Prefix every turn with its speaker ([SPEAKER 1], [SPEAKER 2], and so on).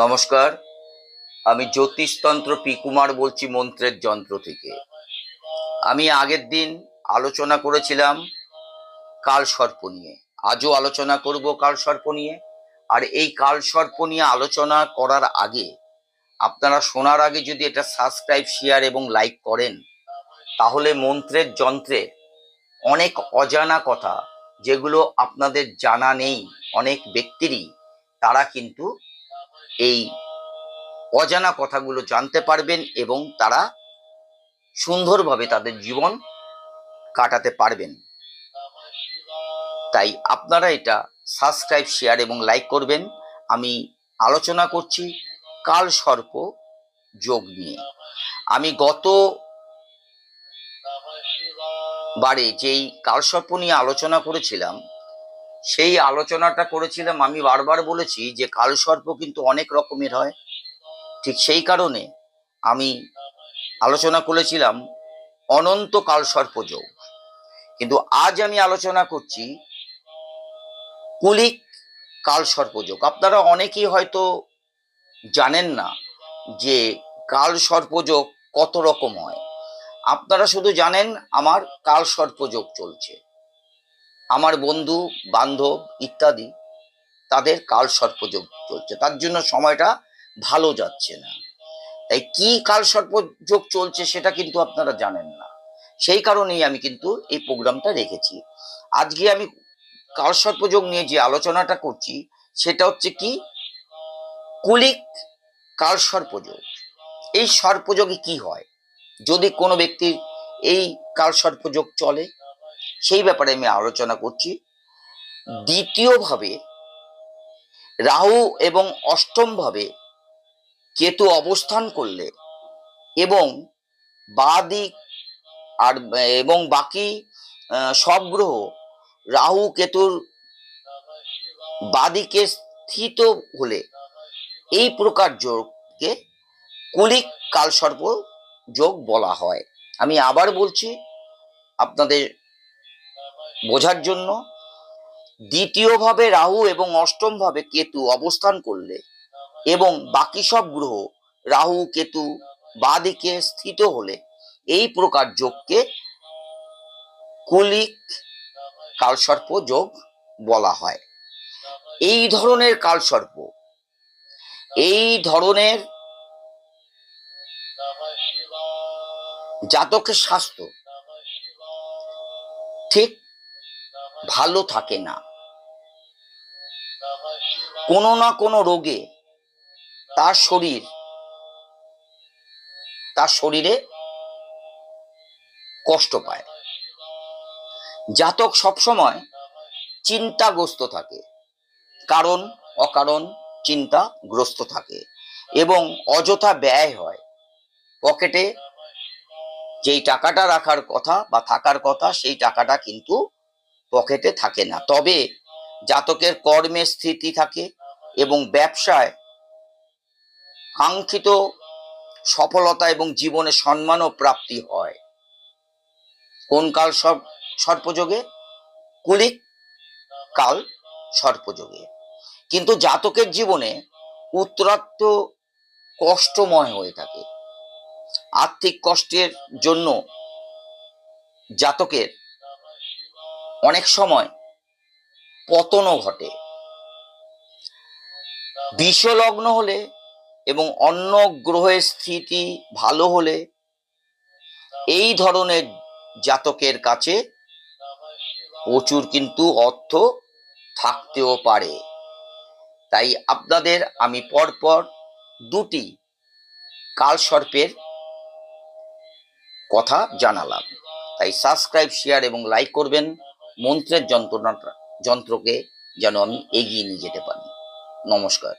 [SPEAKER 1] নমস্কার, আমি জ্যোতিষতন্ত্র পি কুমার বলছি মন্ত্রের যন্ত্র থেকে। আমি আগের দিন আলোচনা করেছিলাম কালসর্প নিয়ে। আজও আলোচনা করব কালসর্প নিয়ে। আর এই কালসর্প নিয়ে আলোচনা করার আগে আপনারা শোনার আগে যদি এটা সাবস্ক্রাইব, শেয়ার এবং লাইক করেন, তাহলে মন্ত্রের যন্ত্রে অনেক অজানা কথা যেগুলো আপনাদের জানা নেই অনেক ব্যক্তিরই, তারা কিন্তু এই অজানা কথাগুলো জানতে পারবেন এবং তারা সুন্দরভাবে তাদের জীবন কাটাতে পারবেন। তাই আপনারা এটা সাবস্ক্রাইব, শেয়ার এবং লাইক করবেন। আমি আলোচনা করছি কালসর্প যোগ নিয়ে। আমি গত বারে যেই কালসর্প নিয়ে আলোচনা করেছিলাম, সেই আলোচনাটা করেছিলাম, আমি বারবার বলেছি যে কালসর্প কিন্তু অনেক রকমের হয়। ঠিক সেই কারণে আমি আলোচনা করেছিলাম অনন্ত কালসর্প যোগ। কিন্তু আজ আমি আলোচনা করছি কুলিক কালসর্প যোগ। আপনারা অনেকেই হয়তো জানেন না যে কালসর্প যোগ কত রকম হয়। আপনারা শুধু জানেন আমার কালসর্প যোগ চলছে, আমার বন্ধু বান্ধব ইত্যাদি তাদের কালসর্প যোগ চলছে, তার জন্য সময়টা ভালো যাচ্ছে না। তাই কি কালসর্প যোগ চলছে সেটা কিন্তু আপনারা জানেন না। সেই কারণেই আমি কিন্তু এই প্রোগ্রামটা রেখেছি। আজকে আমি কালসর্প যোগ নিয়ে যে আলোচনাটা করছি সেটা হচ্ছে কি কুলিক কালসর্প যোগ। এই সর্পযোগে কি হয় যদি কোনো ব্যক্তির এই কালসর্প যোগ চলে, সেই ব্যাপারে আমি আলোচনা করছি। দ্বিতীয়ভাবে রাহু এবং অষ্টম ভাবে কেতু অবস্থান করলে এবং বাদিক আর এবং বাকি সব গ্রহ রাহু কেতুর বাদিকে স্থিত হলে এই প্রকার যোগকে কুলিক কালসর্প যোগ বলা হয়। আমি আবার বলছি আপনাদের বোঝার জন্য, দ্বিতীয়ভাবে রাহু এবং অষ্টম ভাবে কেতু অবস্থান করলে এবং বাকি সব গ্রহ রাহু কেতু বাদিকে স্থিত হলে এই প্রকার যোগকে কুলিক কালসর্প যোগ বলা হয়। এই ধরনের কালসর্প, এই ধরনের জাতকের স্বাস্থ্য ঠিক ভালো থাকে না। কোনো না কোনো রোগে তার শরীরে কষ্ট পায়। জাতক সবসময় চিন্তাগ্রস্ত থাকে, কারণ অকারণ চিন্তাগ্রস্ত থাকে এবং অযথা ব্যয় হয়। পকেটে যেই টাকাটা রাখার কথা বা থাকার কথা সেই টাকাটা কিন্তু পকেটে থাকে না। তবে জাতকের কর্মে স্থিতি থাকে এবং ব্যবসায় কাঙ্ক্ষিত সফলতা এবং জীবনে সম্মানও প্রাপ্তি হয়। কোন কাল সর্পযোগে? কুলিক কাল সর্পযোগে। কিন্তু জাতকের জীবনে উত্তরাত্ম কষ্টময় হয়ে থাকে। আর্থিক কষ্টের জন্য জাতকের অনেক সময় পতনও ঘটে। বিষলগ্ন হলে এবং অন্য গ্রহের স্থিতি ভালো হলে এই ধরনের জাতকের কাছে প্রচুর কিন্তু অর্থ থাকতেও পারে। তাই আপনাদের আমি পরপর দুটি কালসর্পের কথা জানালাম। তাই সাবস্ক্রাইব, শেয়ার এবং লাইক করবেন মন্ত্রের যন্ত্রকে যেন আমি এগিয়ে নিয়ে যেতে পারি। নমস্কার।